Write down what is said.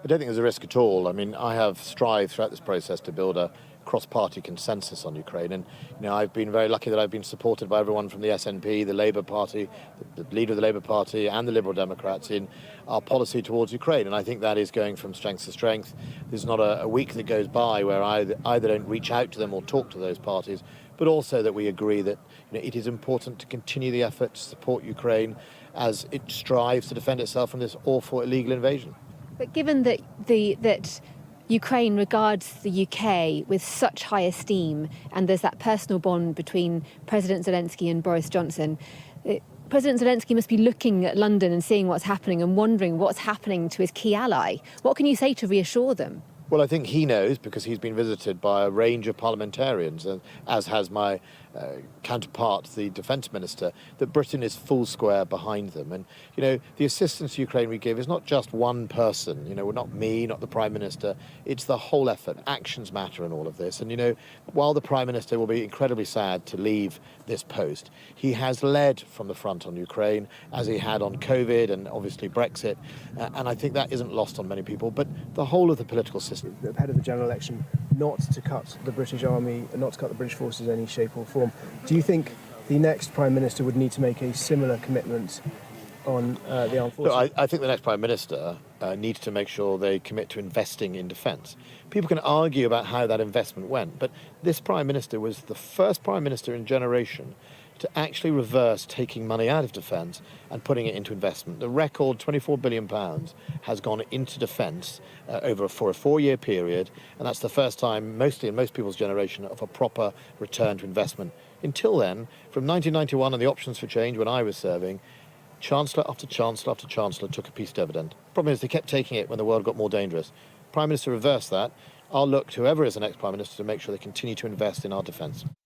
I don't think there's a risk at all. I mean, I have strived throughout this process to build a cross-party consensus on Ukraine, and I've been very lucky that I've been supported by everyone from the SNP, the Labour Party, the leader of the Labour Party, and the Liberal Democrats in our policy towards Ukraine. And I think that is going from strength to strength. There's not a week that goes by where I either don't reach out to them or talk to those parties, but also that we agree that it is important to continue the effort to support Ukraine as it strives to defend itself from this awful illegal invasion. But given that that Ukraine regards the UK with such high esteem, and there's that personal bond between President Zelensky and Boris Johnson, President Zelensky must be looking at London and seeing what's happening and wondering what's happening to his key ally. What can you say to reassure them? Well, I think he knows, because he's been visited by a range of parliamentarians, and as has my counterpart, the defence minister, that Britain is full square behind them. And, the assistance to Ukraine we give is not just one person, not me, not the Prime Minister. It's the whole effort. Actions matter in all of this. And, while the Prime Minister will be incredibly sad to leave this post, he has led from the front on Ukraine, as he had on COVID and obviously Brexit. And I think that isn't lost on many people, but the whole of the political system. Ahead of the general election, not to cut the British Army, not to cut the British forces in any shape or form. Do you think the next Prime Minister would need to make a similar commitment on the armed forces? Look, I think the next Prime Minister needs to make sure they commit to investing in defence. People can argue about how that investment went, but this Prime Minister was the first Prime Minister in a generation to actually reverse taking money out of defence and putting it into investment. The record £24 billion has gone into defence for a 4-year period, and that's the first time, mostly in most people's generation, of a proper return to investment. Until then, from 1991 and the options for change when I was serving, Chancellor after Chancellor after Chancellor took a peace dividend. Problem is, they kept taking it when the world got more dangerous. Prime Minister reversed that. I'll look to whoever is the next Prime Minister to make sure they continue to invest in our defence.